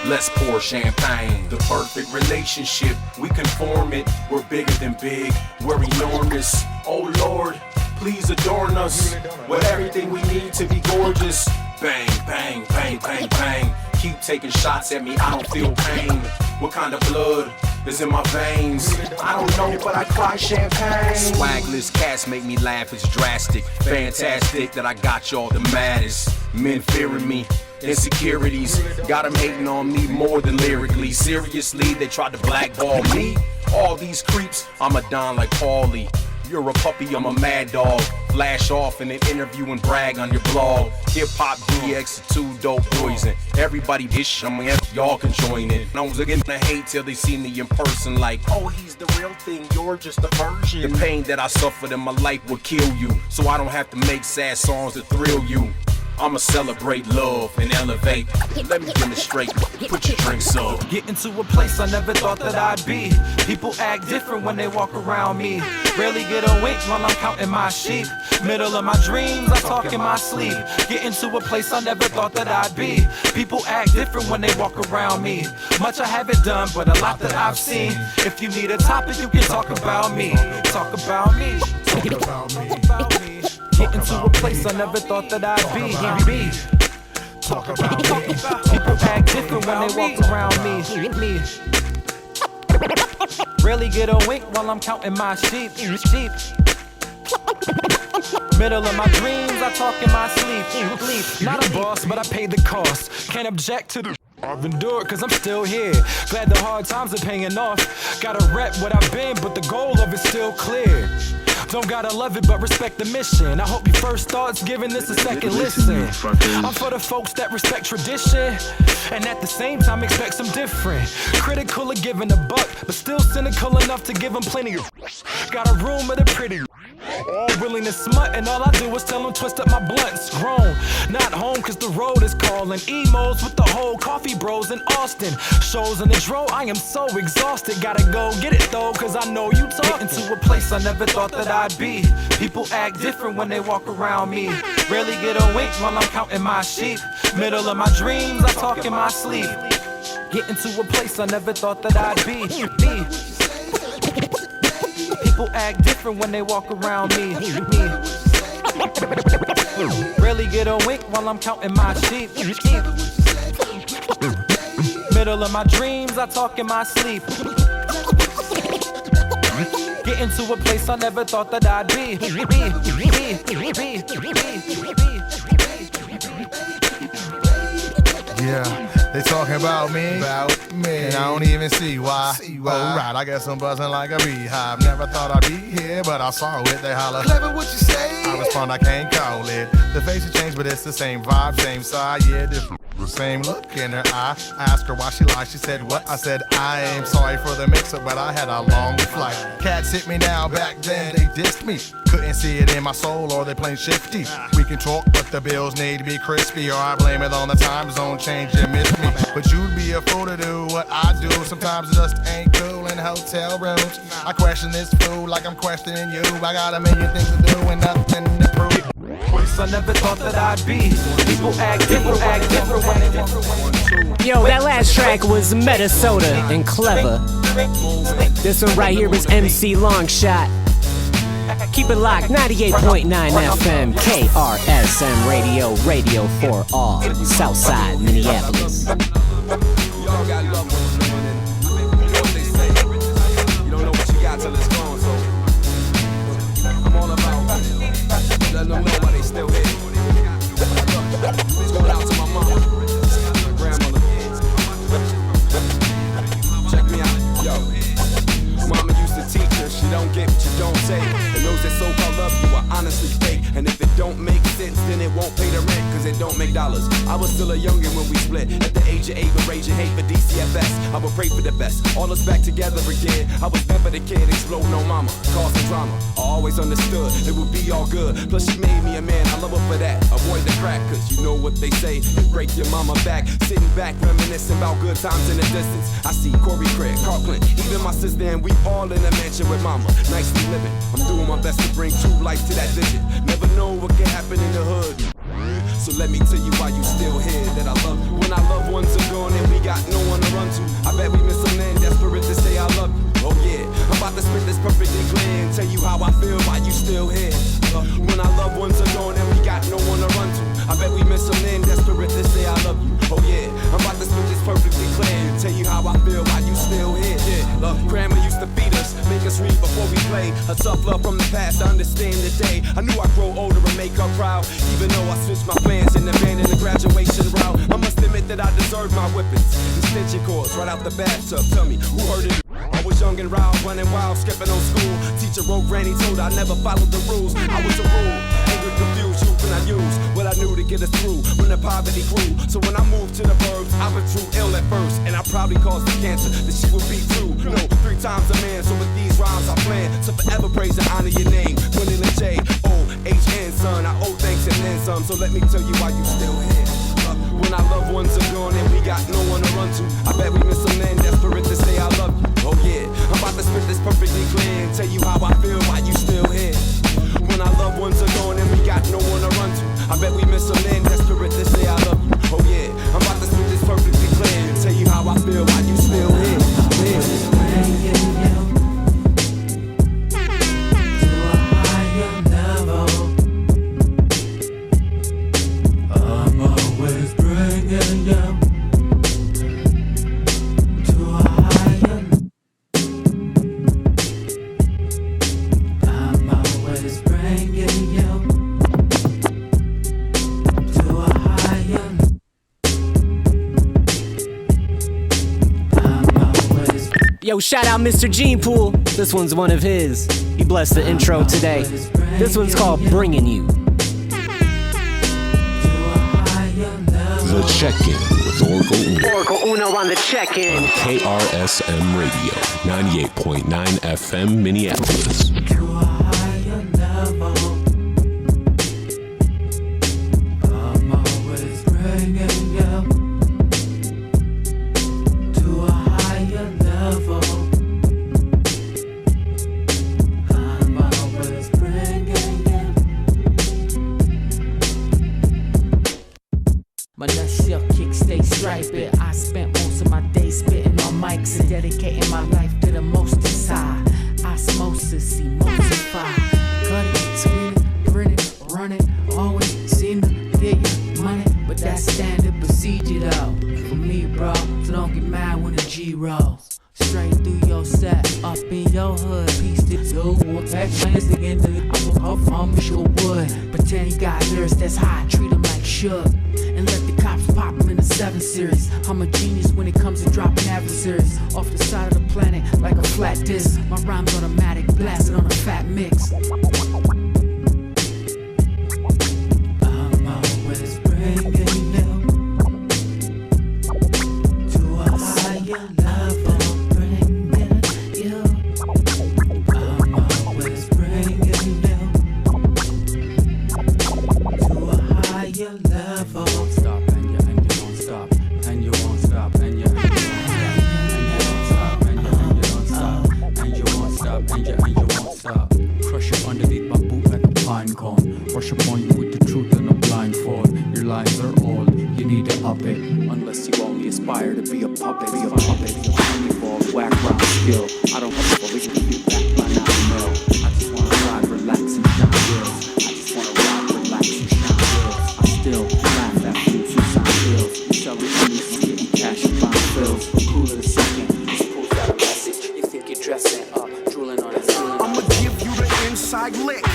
Let's pour champagne. The perfect relationship, we can form it. We're bigger than big, we're enormous. Oh Lord, please adorn us with everything we need to be gorgeous. Bang, bang, bang, bang, bang. Keep taking shots at me, I don't feel pain. What kind of blood is in my veins? I don't know, but I cry champagne. Swagless cats make me laugh, it's drastic. Fantastic that I got y'all the maddest. Men fearing me, insecurities got them hating on me more than lyrically. Seriously, they tried to blackball me. All these creeps, I'm a don like Paulie. You're a puppy, I'm a mad dog. Flash off in an interview and brag on your blog. Hip hop DX are two dope boys and everybody dish. I mean, y'all can join in. I was getting the hate till they see me in person like, oh, he's the real thing, you're just a version. The pain that I suffered in my life will kill you, so I don't have to make sad songs to thrill you. I'ma celebrate love and elevate. Let me demonstrate. Put your drinks up. Getting to a place I never thought that I'd be. People act different when they walk around me. Rarely get a wink while I'm counting my sheep. Middle of my dreams, I talk in my sleep. Getting to a place I never thought that I'd be. People act different when they walk around me. Much I haven't done, but a lot that I've seen. If you need a topic, you can talk about me. Talk about me. Talk about me. Talk about me. Getting to a place I never thought that I'd be. Talk about me. People act different when they walk around me. Rarely get a wink while I'm counting my sheep. Middle of my dreams, I talk in my sleep. Not a boss, but I paid the cost. Can't object to the I've endured cause I'm still here. Glad the hard times are paying off. Gotta rep what I've been, but the goal of it's still clear. Don't gotta love it, but respect the mission. I hope your first thought's giving this a second listen. I'm for the folks that respect tradition, and at the same time expect some different. Critical of giving a buck, but still cynical enough to give them plenty of. Got a room with a pretty. All willingness smut, and all I do is tell them twist up my blunts. Grown, not home cause the road is calling. Emos with the whole coffee bros in Austin. Shows in the dro, I am so exhausted. Gotta go get it though, cause I know you talking. Into a place I never thought that I'd be. People act different when they walk around me. Rarely get a wink while I'm counting my sheep. Middle of my dreams, I talk in my sleep. Get into a place I never thought that I'd be. People act different when they walk around me. Rarely get a wink while I'm counting my sheep. Middle of my dreams, I talk in my sleep. Get into a place I never thought that I'd be. Yeah, they talking about me, and I don't even see why. Alright, I guess I'm buzzing like a beehive. Never thought I'd be here, but I saw it. They holler, clever what you say. I respond, I can't call it. The face has changed, but it's the same vibe, same side, yeah, different. The same look in her eye. I asked her why she lied. She said what? I said I am sorry for the mix-up, but I had a long flight. Cats hit me now, back then they dissed me. Couldn't see it in my soul, or they plain shifty. We can talk, but the bills need to be crispy, or I blame it on the time zone change and miss me. But you'd be a fool to do what I do. Sometimes it just ain't cool in hotel rooms. I question this fool like I'm questioning you. I got a million things to do and nothing to prove. Place I never thought that I'd be. People act different when they walk. Yo, that last track was Minnesota and Clever. This one right here was MC Longshot. Keep it locked, 98.9 FM, KRSM Radio, radio for all, Southside Minneapolis. Y'all got love ones, man. You know what they say. You don't know what you got till it's gone, so I'm all about letting them know why they still here. It's going out to my mama, my grandmother. Check me out, yo. Mama used to teach us, she don't get what you don't say. And those that so-called love you are honestly fake. And if it don't make sense, then it won't pay the rent, cause it don't make dollars. I was still a youngin' when we split. At the age of 8, with rage and hate for DCFS. I would pray for the best, all us back together again. I was never the kid exploding on mama, causing drama. I always understood it would be all good. Plus she made me a man, I love her for that. Avoid the crack, cause you know what they say. You break your mama back, sitting back, reminiscing about good times in the distance. I see Corey, Craig, Carl Clint, even my sister, and we all in a mansion with mama. Nicely living, I'm doing my best to bring true life to that vision. Never know what can happen in the hood. So let me tell you why you still here, that I love you. When our loved ones are gone and we got no one to run to, I bet we miss some man desperate to say I love you. Oh yeah, I'm about to spit this perfectly clear and tell you how I feel while you still here. When our loved ones are gone and we got no one to run to, I bet we miss some man desperate to say I love you. Oh yeah, I'm about to spit this perfectly clear and tell you how I feel while you still here. Yeah, love, grandma used to feed us, make us read before we play. A tough love from the past, I understand the day. I knew I'd grow older and make her proud, even though I switched my plans and abandoned the graduation route. I must admit that I deserve my whippings. Extension cords right out the bathtub. Tell me, who heard it? I was young and wild, running wild, skipping on school. Teacher wrote granny told I never followed the rules. I was a rule, angry, confused, youth, and I used what I knew to get us through when the poverty grew. So when I moved to the burbs, I was true ill at first, and I probably caused the cancer that she would be true. No, 3 times a man, so with these rhymes I plan to forever praise and honor your name. Gwendolyn J, O-H-N, son, I owe thanks and then some. So let me tell you why you still here. When our loved ones are gone and we got no one to run to, I bet we miss some man desperate to say I love you. Oh yeah, I'm about to spit this perfectly clear and tell you how I feel while you still here. When our loved ones are gone and we got no one to run to, I bet we miss some man desperate to say I love you. Oh yeah, I'm about to spit this perfectly clear and tell you how I feel while you still here. Yo, shout out Mr. Gene Poole. This one's one of his. He blessed the intro today. This one's called Bringing You. The Check-In with Orikal Uno. Orikal Uno on the check-in. KRSM Radio, 98.9 FM, Minneapolis. To a higher level. My nutshell kick stay striped. I spent most of my days spitting on mics and dedicating my life to the most inside. Osmosis, emulsify. Cut it, screen it, print it, run it. Always seem to get your money, but that's standard procedure though. For me, bro, so don't get mad when the G rolls. Straight through your set, up in your hood. Piece to two, pack plans to get the I'm sure would. Pretend he got lyrics that's hot, treat him like Suge. And let the cops pop him in the 7 Series. I'm a genius when it comes to dropping adversaries off the side of the planet like a flat disc. My rhymes automatic, blasted on a fat mix. I'm always bringing you to a higher level. Level. Stop and you won't stop and you won't stop and you won't stop and you won't stop and you won't stop and you won't stop. Crush you underneath my boot like a pine cone. Rush upon you with the truth and a blindfold. Your lines are old, you need to up it. Unless you only aspire to be a puppet, be a puppet. Evolve, whack rock skill. I don't have to believe you back by now mill. I just wanna ride, relax and shine wheels. I just wanna ride, relax and shine wheels. Still laugh at you, suicide bills. You sell it on this, getting cash and buying bills. Cooler the second, just pulls out a message. You think you're dressing up, drooling on it. I'ma give you the inside lick.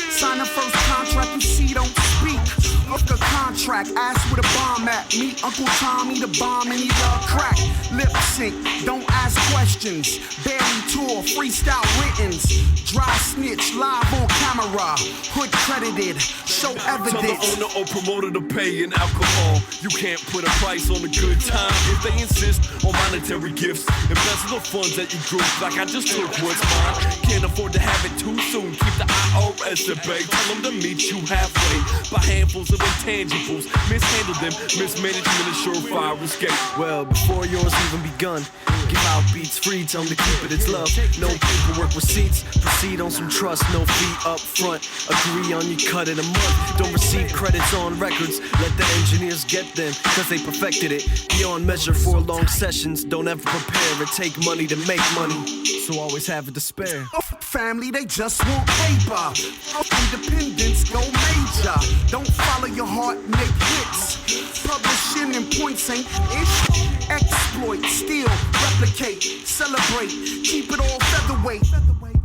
Sign the first contract, you see, don't speak. Hook a contract, ask where the bomb at. Meet Uncle Tommy, the bomb, and he love crack. Lip sync, don't ask questions. Barely tour, freestyle writtens. Dry snitch, live on camera. Hood credited, show evidence. Tell the owner or promoter to pay in alcohol. You can't put a price on a good time if they insist on monetary gifts. Embezzle the funds that you group like I just took what's mine. Can't afford to have it too soon. Keep the IRS at bay. Tell them to meet you halfway. By handfuls of intangibles, mishandle them. Mismanagement is surefire escape. Well, before yours even begun, give out beats free. Tell them to keep it, it's love. No paperwork receipts. Proceed on some trust. No fee up front. Agree on you cut in a month. Don't receive credits on records. Let the engineers get them, cause they perfected it. Beyond measure for long sessions. Don't ever prepare. It take money to make money, so always have it to spare. Family, they just want paper. Independence, go major. Don't follow your heart, make hits. Publishing and points ain't ish. Exploit, steal, replicate, celebrate. Keep it all featherweight.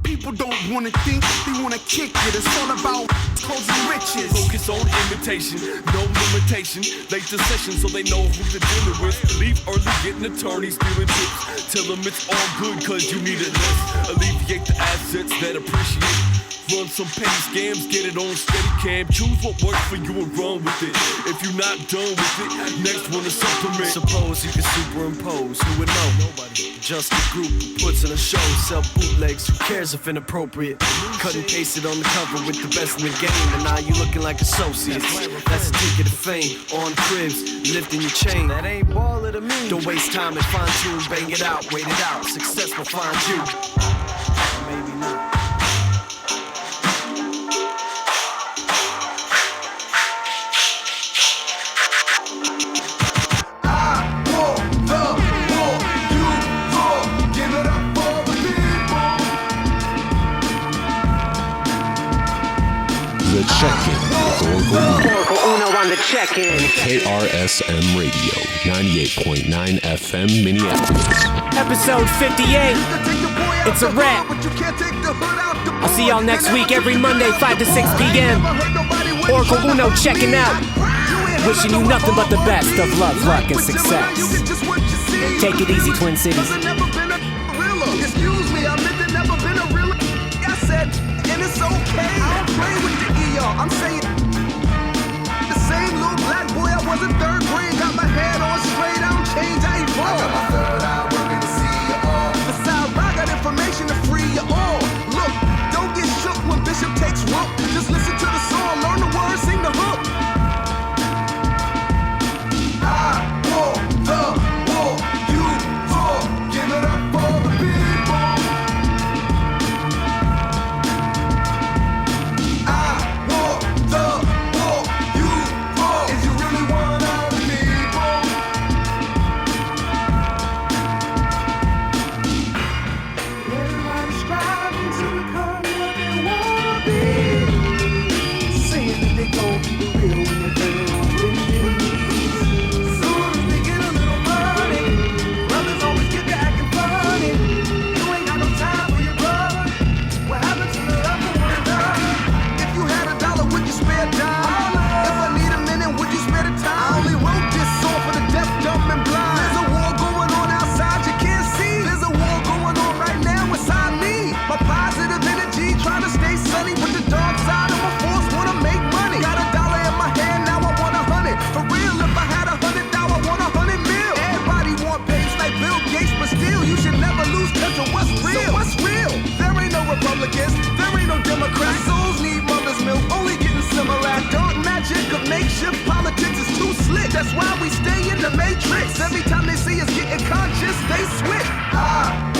People don't wanna think, they wanna kick it. It's all about closing riches. Focus on imitation, no limitation. Late the session so they know who to deal with. Leave early, getting attorneys stealing tips. Tell them it's all good cause you need it less. Alleviate the assets that appreciate. Run some petty scams, get it on steady cam. Choose what works for you and run with it. If you're not done with it, next one is supplement. Suppose you can superimpose, who would know? Nobody. Just a group who puts in a show. Sell bootlegs, who cares if inappropriate? Cut and paste it on the cover with the best in the game. And now you looking like associates. That's a ticket to fame. On cribs, lifting your chain. That ain't baller to me. Don't waste time and fine tune, bang it out, wait it out. Success will find you. Maybe not. The check-in with Orikal Uno on the check-in. KRSM Radio, 98.9 FM, Minneapolis. Episode 58. It's a wrap. I'll see y'all next week, every Monday, 5 to 6 p.m. Orikal Uno checking out. Wishing you nothing but the best of love, luck, and success. Take it easy, Twin Cities. Excuse me, I meant to never been a real. I said, and it's okay. I don't play with the ER. I'm saying the same little black boy I was in 3rd grade. Got my head on straight, I don't change, I evolve. I got my 3rd eye working to see you all. Besides, I got information to free you all. Look, don't get shook when Bishop takes rope. Just listen to the song, learn the words, sing the hook. I want the war, you for. Give it up for the people. I want the war, you for. If you really wanna That's why we stay in the matrix. Every time they see us getting conscious, they switch.